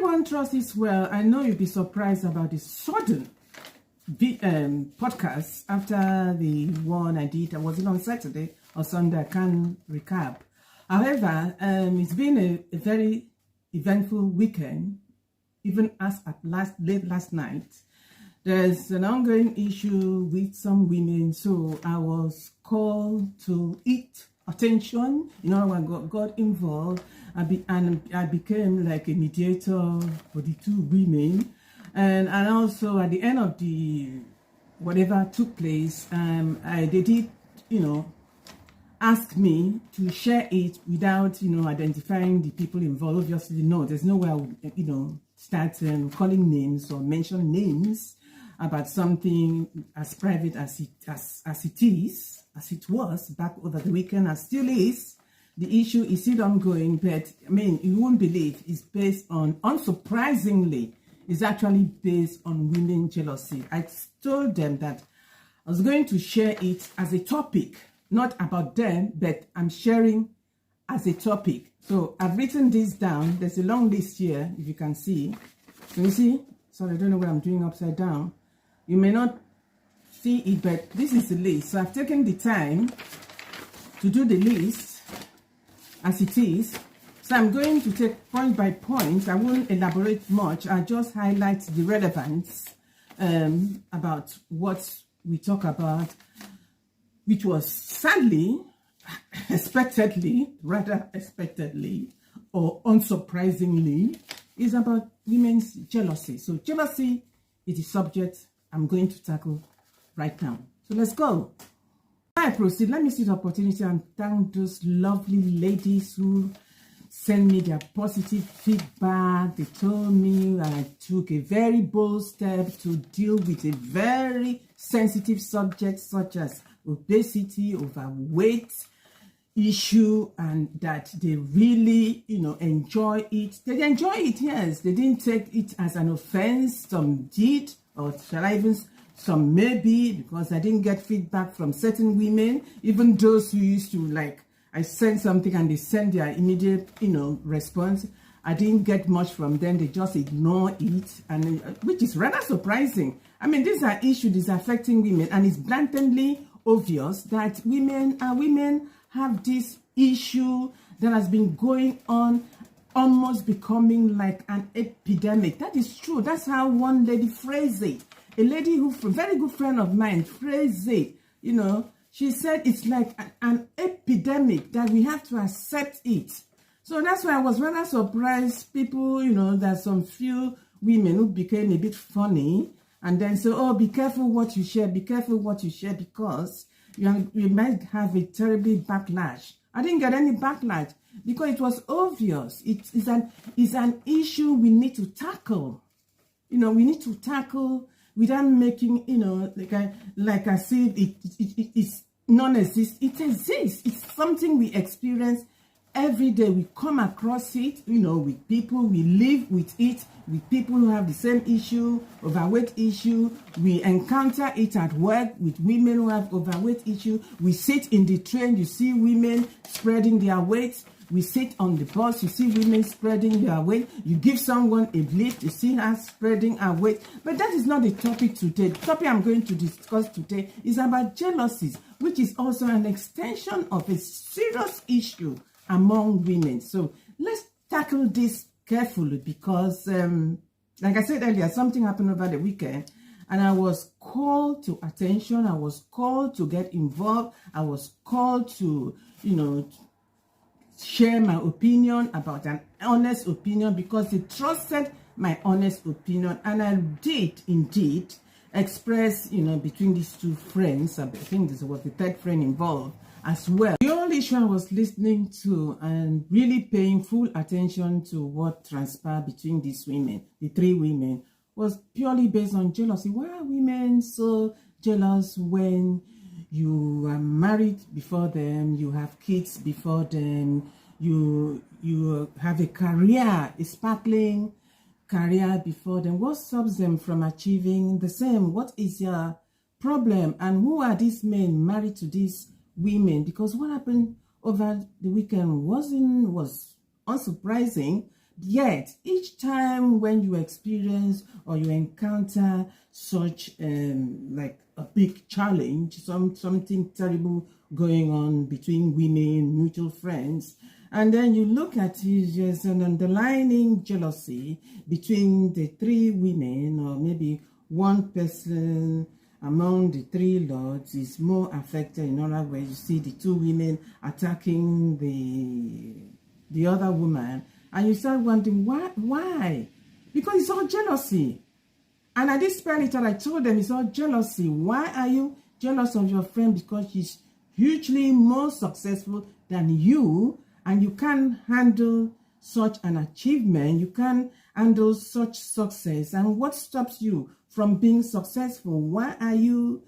everyone trusts is well. I know you'll be surprised about the sudden podcast after the one I did. I was it on Saturday or Sunday. I can't recap. However, it's been a very eventful weekend. Even as at late last night, there's an ongoing issue with some women. So I was called to it attention. You know, I got involved. And I became like a mediator for the two women. And also at the end of the whatever took place, they did, ask me to share it without, identifying the people involved. Obviously, no, there's no way I would, start calling names or mention names about something as private as it was back over the weekend and still is. The issue is still ongoing, but I mean, you won't believe it's based on, unsurprisingly, it's actually based on women jealousy. I told them that I was going to share it as a topic, not about them, but I'm sharing as a topic. So I've written this down. There's a long list here, if you can see. Can you see? Sorry, I don't know what I'm doing upside down. You may not see it, but this is the list. So I've taken the time to do the list as it is. So I'm going to take point by point. I won't elaborate much. I'll just highlight the relevance about what we talk about, which was sadly, rather expectedly, or unsurprisingly, is about women's jealousy. So jealousy is the subject I'm going to tackle right now. So let's go. Before I proceed, let me see the opportunity and thank those lovely ladies who sent me their positive feedback. They told me I took a very bold step to deal with a very sensitive subject such as obesity, overweight issue, and that they really, enjoy it. They enjoy it, yes. They didn't take it as an offense. Some did, or shall I even some maybe, because I didn't get feedback from certain women, even those who used to I sent something and they send their immediate, response. I didn't get much from them. They just ignore it, and which is rather surprising. I mean, these are issues affecting women, and it's blatantly obvious that women have this issue that has been going on, almost becoming like an epidemic. That is true. That's how one lady phrased it. A lady a very good friend of mine phrased it. She said it's like an epidemic that we have to accept it. So that's why I was rather surprised. People, there's some few women who became a bit funny and then say, oh, be careful what you share, because you might have a terribly backlash. I didn't get any backlash because it was obvious. It's an issue we need to tackle. We need to tackle without making, like I said, it's non-exist. It exists. It's something we experience every day. We come across it, with people. We live with it, with people who have the same issue, overweight issue. We encounter it at work with women who have overweight issue. We sit in the train, you see women spreading their weight. We sit on the bus, you see women spreading their weight. You give someone a lift, you see her spreading her weight. But that is not the topic today. The topic I'm going to discuss today is about jealousies, which is also an extension of a serious issue among women. So let's tackle this carefully because, like I said earlier, something happened over the weekend. And I was called to attention. I was called to get involved. I was called to, share my opinion about an honest opinion because they trusted my honest opinion, and I did indeed express, between these two friends. I think this was the third friend involved as well. The only issue I was listening to and really paying full attention to what transpired between these women, the three women, was purely based on jealousy. Why are women so jealous when you are married before them, you have kids before them, you have a career, a sparkling career before them? What stops them from achieving the same? What is your problem? And who are these men married to these women? Because what happened over the weekend was unsurprising. Yet, each time when you experience or you encounter such like a big challenge, something terrible going on between women, mutual friends, and then you look at it, there's an underlying jealousy between the three women, or maybe one person among the three lords is more affected. In other words, you see the two women attacking the other woman, and you start wondering why? Because it's all jealousy. And I did spell it, and I told them it's all jealousy. Why are you jealous of your friend? Because she's hugely more successful than you, and you can't handle such an achievement. You can't handle such success. And what stops you from being successful? Why are you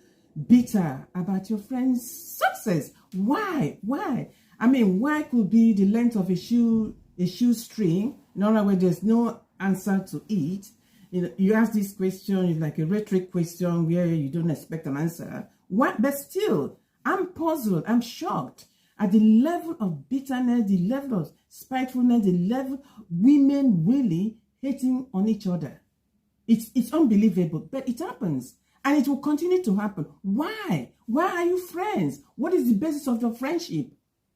bitter about your friend's success? Why? I mean, why could be the length of a shoestring? In other words, there's no answer to it. You ask this question, it's like a rhetoric question where you don't expect an answer. What? But still, I'm puzzled, I'm shocked at the level of bitterness, the level of spitefulness, the level women really hating on each other. It's unbelievable, but it happens. And it will continue to happen. Why? Why are you friends? What is the basis of your friendship?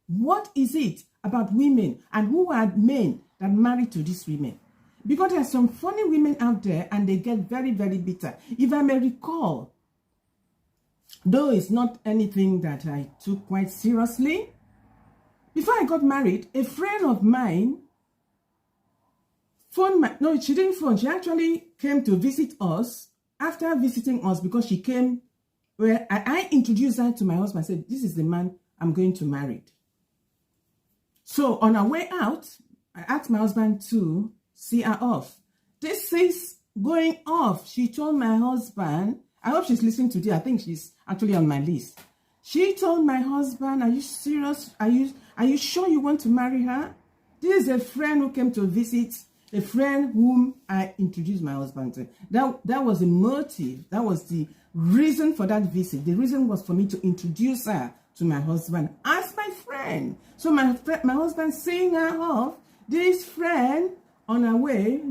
What is it about women? And who are men that marry to these women? Because there are some funny women out there and they get very, very bitter. If I may recall, though it's not anything that I took quite seriously, before I got married, a friend of mine no, she didn't phone. She actually came to visit us. After visiting us, because she came, where I introduced her to my husband. I said, this is the man I'm going to marry. So on our way out, I asked my husband to see her off. This is going off. She told my husband, I hope she's listening today. I think she's actually on my list. She told my husband, are you serious? Are you sure you want to marry her? This is a friend who came to visit, a friend whom I introduced my husband to. That was the motive. That was the reason for that visit. The reason was for me to introduce her to my husband as my friend. So my husband seeing her off, this friend on her way,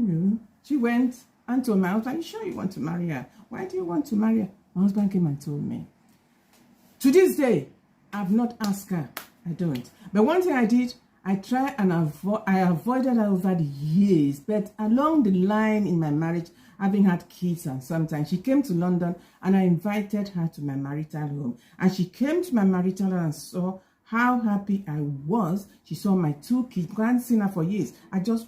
she went and told my husband, are you sure you want to marry her? Why do you want to marry her? My husband came and told me. To this day, I've not asked her. I don't. But one thing I did, I tried and I avoided her over the years. But along the line in my marriage, having had kids, and sometimes she came to London and I invited her to my marital home. And she came to my marital home and saw how happy I was. She saw my two kids. I hadn't seen her for years. I just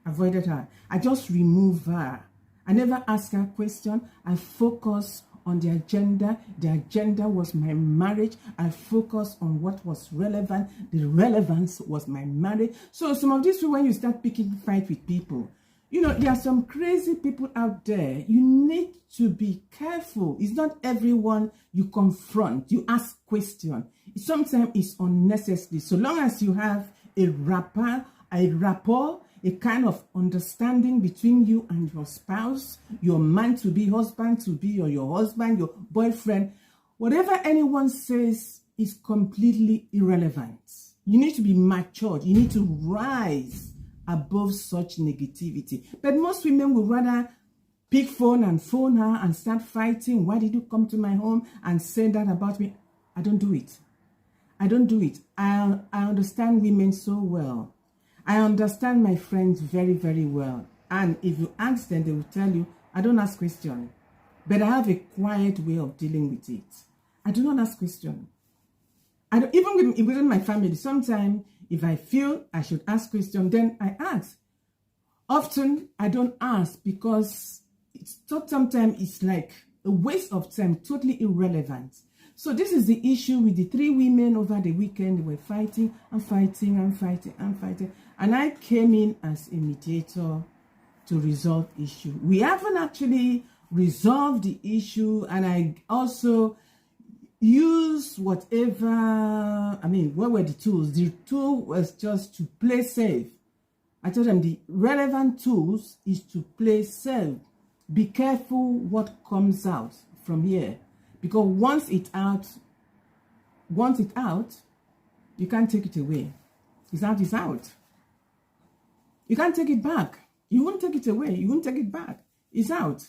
avoided her. I just removed her. I never asked her a question. I focused on the agenda. The agenda was my marriage. I focused on what was relevant. The relevance was my marriage. So some of these people, when you start picking fight with people, there are some crazy people out there. You need to be careful. It's not everyone you confront. You ask questions. Sometimes it's unnecessary. So long as you have a rapport, a kind of understanding between you and your spouse, your man-to-be, husband-to-be, or your husband, your boyfriend, whatever anyone says is completely irrelevant. You need to be matured. You need to rise above such negativity. But most women would rather pick phone her and start fighting. Why did you come to my home and say that about me? I don't do it. I understand women so well. I understand my friends very, very well. And if you ask them, they will tell you, I don't ask questions. But I have a quiet way of dealing with it. I do not ask questions. Even within my family, sometimes if I feel I should ask questions, then I ask. Often, I don't ask because sometimes it's like a waste of time, totally irrelevant. So this is the issue with the three women over the weekend. They were fighting. And I came in as a mediator to resolve issue. We haven't actually resolved the issue, and I also used whatever, what were the tools? The tool was just to play safe. I told them the relevant tools is to play safe. Be careful what comes out from here. Because once it's out, you can't take it away. It's out. You can't take it back. You won't take it away. You won't take it back. It's out.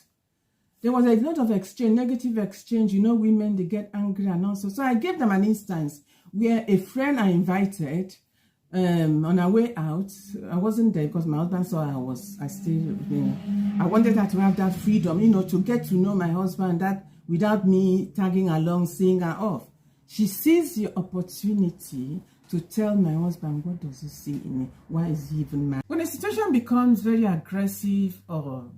There was a lot of exchange, negative exchange. You know, women, they get angry and also. So I gave them an instance where a friend I invited on our way out. I wasn't there because my husband saw I still, you know, I wanted her to have that freedom, you know, to get to know my husband that without me tagging along, seeing her off. She sees the opportunity to tell my husband, what does he see in me? Why is he even mad? When a situation becomes very aggressive or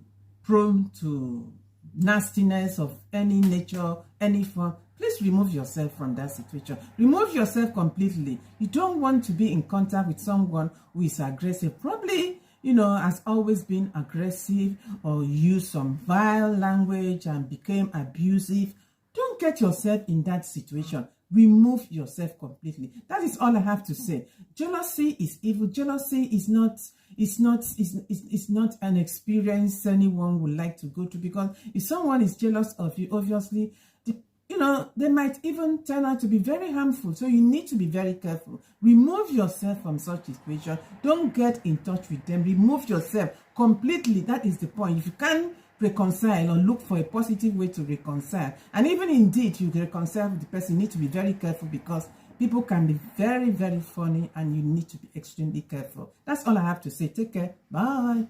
prone to nastiness of any nature, any form, please remove yourself from that situation. Remove yourself completely. You don't want to be in contact with someone who is aggressive. Probably, you know, has always been aggressive or used some vile language and became abusive. Don't get yourself in that situation. Remove yourself completely. That is all I have to say. Jealousy is evil. Jealousy is not an experience anyone would like to go to, because if someone is jealous of you, obviously, you know, they might even turn out to be very harmful. So you need to be very careful. Remove yourself from such situation. Don't get in touch with them. Remove yourself completely. That is the point. If you can't reconcile or look for a positive way to reconcile, and even indeed you reconcile with the person, you need to be very careful, because people can be very, very funny and you need to be extremely careful. That's all I have to say. Take care. Bye.